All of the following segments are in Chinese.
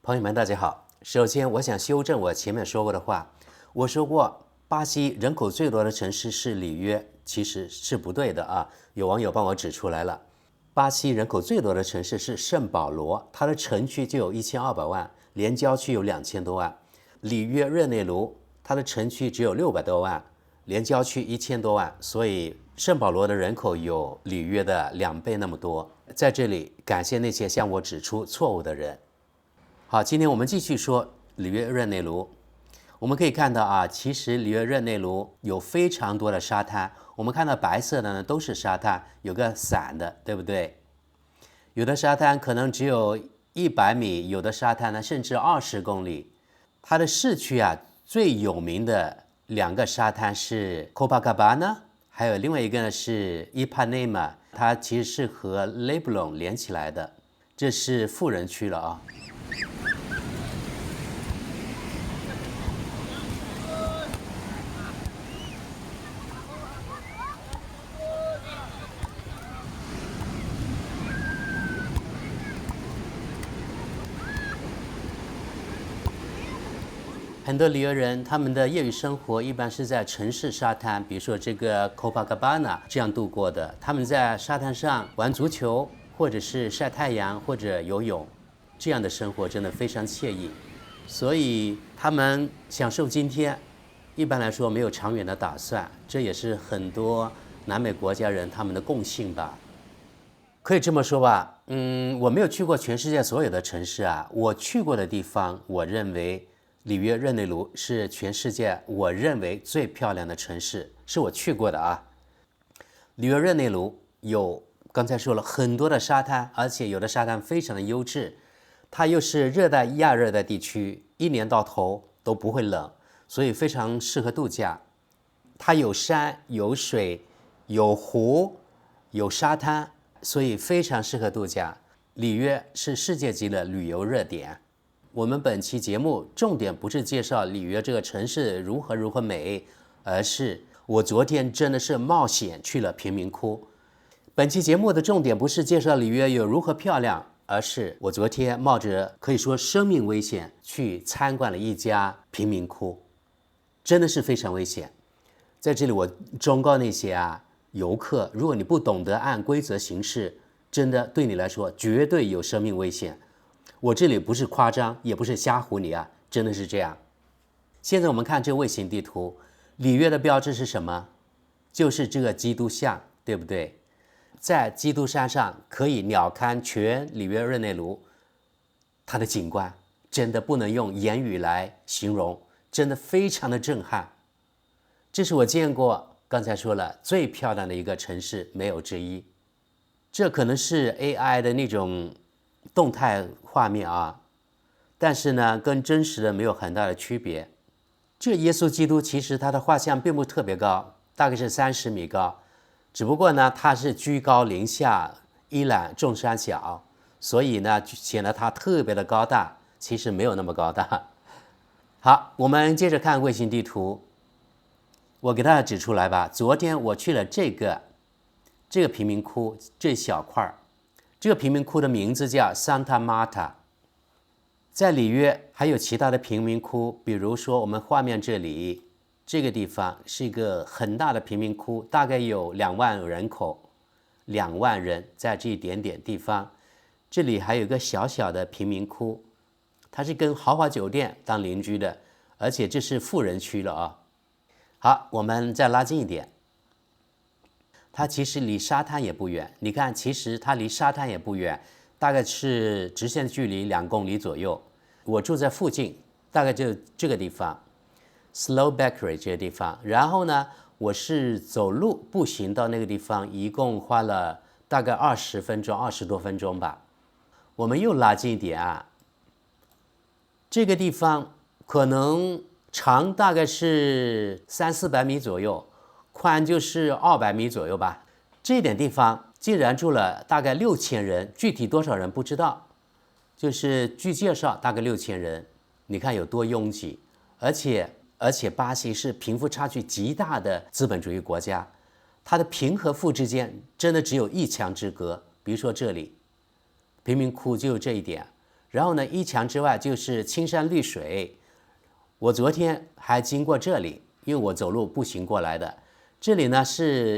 朋友们，大家好。首先，我想修正我前面说过的话。我说过，巴西人口最多的城市是里约，其实是不对的啊。有网友帮我指出来了，巴西人口最多的城市是圣保罗，它的城区就有1200万，连郊区有2000多万。里约热内卢，它的城区只有600多万，连郊区1000多万，所以圣保罗的人口有里约的2倍那么多。在这里，感谢那些向我指出错误的人。好，今天我们继续说里约热内卢。我们可以看到啊，其实里约热内卢有非常多的沙滩。我们看到白色的呢都是沙滩，有个伞的，对不对？有的沙滩可能只有100米，有的沙滩呢甚至20公里。它的市区啊，最有名的2个沙滩是 Copacabana， 还有另外一个呢是 Ipanema， 它其实是和 Leblon 连起来的，这是富人区了啊。很多里约人他们的业余生活一般是在城市沙滩，比如说这个 Copacabana 这样度过的。他们在沙滩上玩足球，或者是晒太阳，或者游泳，这样的生活真的非常惬意。所以他们享受今天，一般来说没有长远的打算，这也是很多南美国家人他们的共性吧。可以这么说吧，我没有去过全世界所有的城市啊，我去过的地方，我认为里约热内卢是全世界我认为最漂亮的城市，是我去过的啊。里约热内卢有刚才说了很多的沙滩，而且有的沙滩非常的优质，它又是热带亚热带地区，一年到头都不会冷，所以非常适合度假。它有山有水有湖有沙滩，所以非常适合度假。里约是世界级的旅游热点。我们本期节目重点不是介绍里约这个城市如何美，而是我昨天真的是冒险去了贫民窟。本期节目的重点不是介绍里约有如何漂亮，而是我昨天冒着可以说生命危险去参观了一家贫民窟，真的是非常危险。在这里我忠告那些游客，如果你不懂得按规则行事，真的对你来说绝对有生命危险。我这里不是夸张，也不是瞎唬你啊，真的是这样。现在我们看这个卫星地图，里约的标志是什么？就是这个基督像，对不对？在基督山上可以鸟瞰全里约热内卢，它的景观真的不能用言语来形容，真的非常的震撼。这是我见过，刚才说了最漂亮的一个城市，没有之一。这可能是 AI 的那种动态画面啊，但是呢，跟真实的没有很大的区别。这耶稣基督其实他的画像并不特别高，大概是30米高，只不过呢，他是居高临下，一览众山小，所以呢，显得他特别的高大，其实没有那么高大。好，我们接着看卫星地图，我给大家指出来吧。昨天我去了这个贫民窟这小块，这个贫民窟的名字叫 Santa Marta。 在里约还有其他的贫民窟，比如说我们画面这里这个地方是一个很大的贫民窟，大概有2万人口，2万人在这一点点地方。这里还有一个小小的贫民窟，它是跟豪华酒店当邻居的，而且这是富人区了啊。好，我们再拉近一点，它其实离沙滩也不远，你看，其实它离沙滩也不远，大概是直线距离2公里左右。我住在附近，大概就这个地方 Slowbackry 这个地方。然后呢，我是走路步行到那个地方，一共花了大概20分钟，20多分钟吧。我们又拉近一点啊，这个地方可能长大概是300-400米左右，宽就是200米左右吧。这点地方竟然住了大概6000人，具体多少人不知道，就是据介绍大概6000人。你看有多拥挤，而且巴西是贫富差距极大的资本主义国家，它的贫和富之间真的只有一墙之隔。比如说这里贫民窟就有这一点，然后呢，一墙之外就是青山绿水。我昨天还经过这里，因为我走路步行过来的。这里呢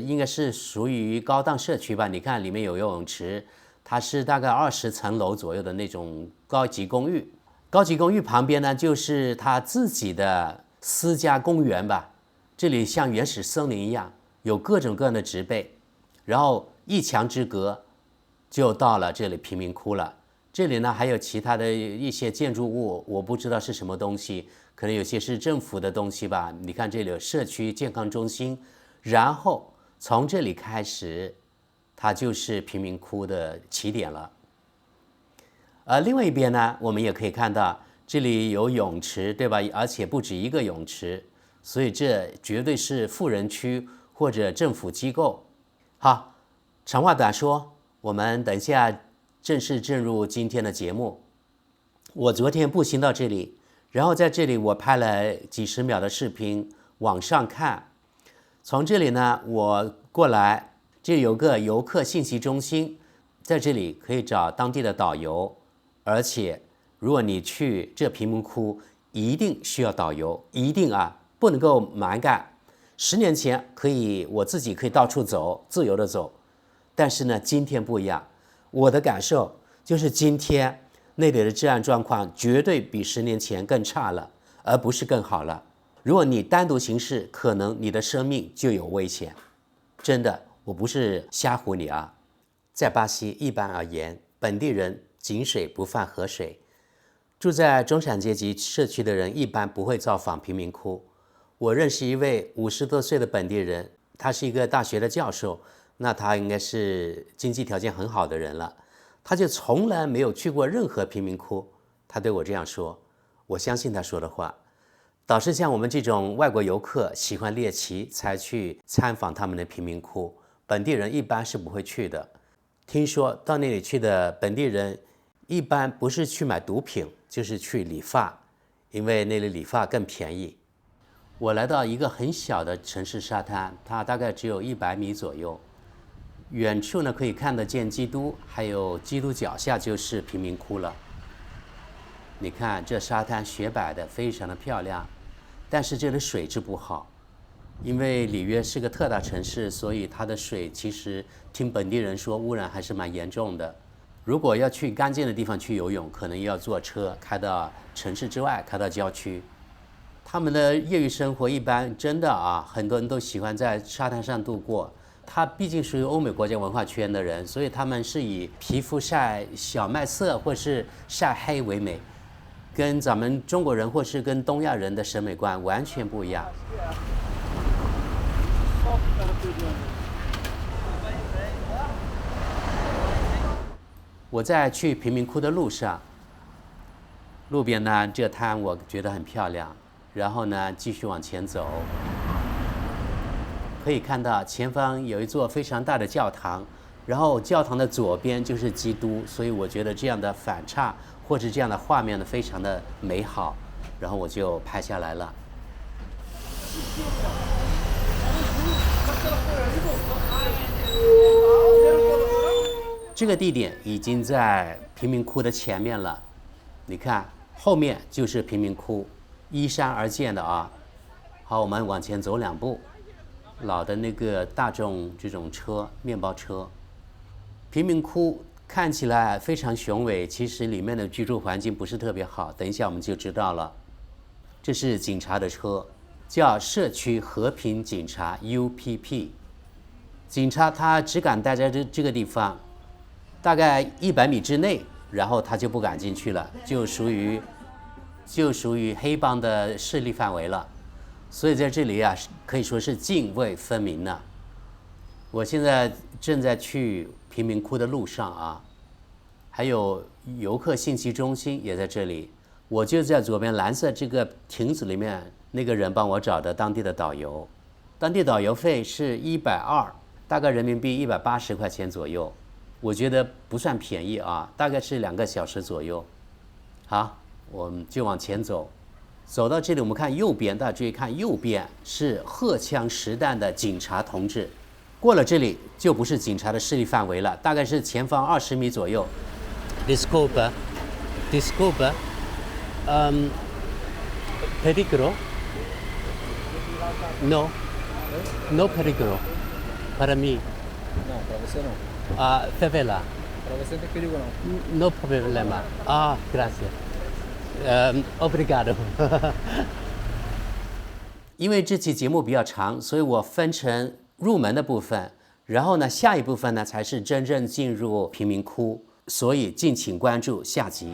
应该是属于高档社区吧？你看里面有游泳池，它是大概20层楼左右的那种高级公寓。高级公寓旁边呢就是他自己的私家公园吧。这里像原始森林一样，有各种各样的植被，然后一墙之隔就到了这里贫民窟了。这里呢还有其他的一些建筑物，我不知道是什么东西，可能有些是政府的东西吧。你看这里有社区健康中心，然后从这里开始，它就是贫民窟的起点了。另外一边呢，我们也可以看到这里有泳池，对吧？而且不止一个泳池，所以这绝对是富人区或者政府机构。好，长话短说，我们等一下正式进入今天的节目。我昨天步行到这里，然后在这里我拍了几十秒的视频，往上看。从这里呢，我过来，这有个游客信息中心，在这里可以找当地的导游。而且，如果你去这贫民窟，一定需要导游，一定啊，不能够蛮干。10年前我自己可以到处走，自由的走，但是呢，今天不一样。我的感受就是今天那里的治安状况绝对比10年前更差了，而不是更好了。如果你单独行事，可能你的生命就有危险。真的，我不是瞎唬你啊。在巴西，一般而言，本地人井水不犯河水。住在中产阶级社区的人一般不会造访贫民窟。我认识一位50多岁的本地人，他是一个大学的教授，那他应该是经济条件很好的人了。他就从来没有去过任何贫民窟。他对我这样说，我相信他说的话。倒是像我们这种外国游客喜欢猎奇才去参访他们的贫民窟，本地人一般是不会去的。听说到那里去的本地人一般不是去买毒品，就是去理发，因为那里理发更便宜。我来到一个很小的城市沙滩，它大概只有100米左右，远处呢可以看得见基督，还有基督脚下就是贫民窟了。你看这沙滩雪白的，非常的漂亮，但是这里水质不好，因为里约是个特大城市，所以它的水其实听本地人说污染还是蛮严重的。如果要去干净的地方去游泳，可能要坐车开到城市之外，开到郊区。他们的业余生活一般真的啊，很多人都喜欢在沙滩上度过。他毕竟属于欧美国家文化圈的人，所以他们是以皮肤晒小麦色或是晒黑为美，跟咱们中国人或是跟东亚人的审美观完全不一样。我在去贫民窟的路上，路边呢这滩我觉得很漂亮，然后呢继续往前走，可以看到前方有一座非常大的教堂，然后教堂的左边就是基督，所以我觉得这样的反差或是这样的画面呢非常的美好，然后我就拍下来了。这个地点已经在贫民窟的前面了，你看后面就是贫民窟，依山而建的啊。好，我们往前走2步，老的那个大众这种车，面包车。贫民窟看起来非常雄伟，其实里面的居住环境不是特别好，等一下我们就知道了。这是警察的车，叫社区和平警察 UPP。警察他只敢待在这个地方，大概100米之内，然后他就不敢进去了，就属于黑帮的势力范围了。所以在这里啊，可以说是泾渭分明呢。我现在正在去贫民窟的路上啊，还有游客信息中心也在这里。我就在左边蓝色这个亭子里面，那个人帮我找的当地的导游，当地导游费是120，大概人民币180块钱左右，我觉得不算便宜啊，大概是2个小时左右。好，我们就往前走，走到这里，我们看右边，大家注意看，右边是荷枪实弹的警察同志。过了这里就不是警察的势力范围了，大概是前方20米左右。Desculpa。Desculpa. Peligro? No. No peligro. Para mim. Não, para você não. Favela. Para você não tem perigo não. No problema. Gracias. Obrigado. 因为这期节目比较长，所以我分成入门的部分，然后呢，下一部分呢才是真正进入贫民窟，所以敬请关注下集。